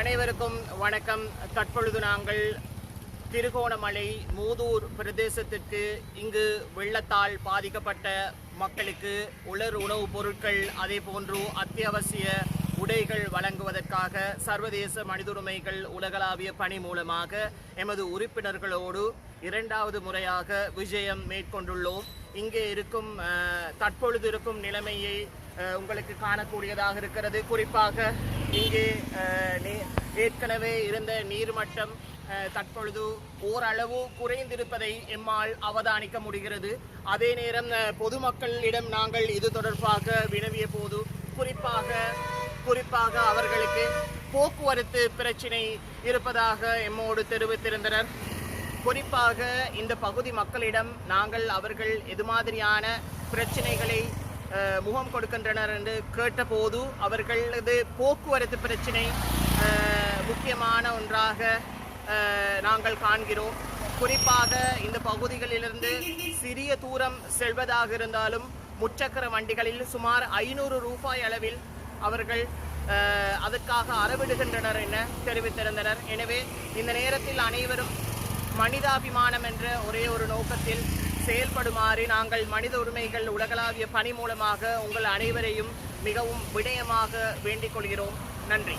அனைவருக்கும் வணக்கம். தற்பொழுது நாங்கள் திருகோணமலை மூதூர் பிரதேசத்திற்கு இங்கு வெள்ளத்தால் பாதிக்கப்பட்ட மக்களுக்கு உலர் உணவுப் பொருட்கள் அதே போன்று அத்தியாவசிய உடைகள் வழங்குவதற்காக சர்வதேச மனித உரிமைகள் உலகளாவிய பணி மூலமாக எமது உறுப்பினர்களோடு இரண்டாவது முறையாக விஜயம் மேற்கொண்டுள்ளோம். இங்கே இருக்கும் தற்பொழுது இருக்கும் நிலைமையை உங்களுக்கு காணக்கூடியதாக இருக்கிறது. குறிப்பாக இங்கே ஏற்கனவே இருந்த நீர்மட்டம் தற்பொழுது ஓரளவு குறைந்திருப்பதை எம்மால் அவதானிக்க முடிகிறது. அதே நேரம் பொதுமக்களிடம் நாங்கள் இது தொடர்பாக வினவிய போது குறிப்பாக அவர்களுக்கு போக்குவரத்து பிரச்சினை இருப்பதாக எம்மோடு தெரிவித்திருந்தனர். குறிப்பாக இந்த பகுதி மக்களிடம் நாங்கள் அவர்கள் எது மாதிரியான பிரச்சனைகளை முகம் கொடுக்கின்றனர் என்று கேட்டபோது அவர்களது போக்குவரத்து பிரச்சினை முக்கியமான ஒன்றாக நாங்கள் காண்கிறோம். குறிப்பாக இந்த பகுதிகளிலிருந்து சிறிய தூரம் செல்வதாக இருந்தாலும் முச்சக்கர வண்டிகளில் சுமார் 500 ரூபாய் அளவில் அவர்கள் அதற்காக அறவிடுகின்றனர் என தெரிவித்திருந்தனர். எனவே இந்த நேரத்தில் அனைவரும் மனிதாபிமானம் என்ற ஒரே ஒரு நோக்கத்தில் செயல்படுமாறு நாங்கள் மனித உரிமைகள் உலகளாவிய பணி மூலமாக உங்கள் அனைவரையும் மிகவும் விடயமாக வேண்டிக் கொள்கிறோம். நன்றி.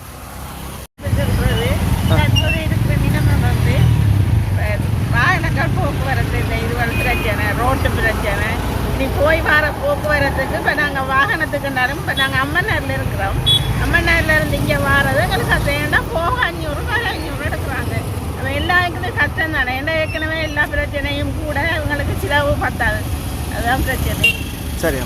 வாகனங்கள் போக்குவரத்து இல்லை, இதுவரை பிரச்சனை, ரோட்டு பிரச்சனை. இனி போய் வர போக்குவரத்துக்கு இப்போ நாங்கள் வாகனத்துக்குனாலும் இப்போ நாங்கள் அம்மநகரில் இருக்கிறோம். அம்மநகரில் இருந்து இங்கே வாரது எங்களுக்கு கஷ்டம். போக 500 எடுக்கிறாங்க. நம்ம எல்லாருக்கும் கஷ்டம் தானே. ஏன்னா ஏற்கனவே எல்லா பிரச்சனையும் கூட அவங்களுக்கு சிலவு பத்தாது. அதுதான் பிரச்சனை. சரி.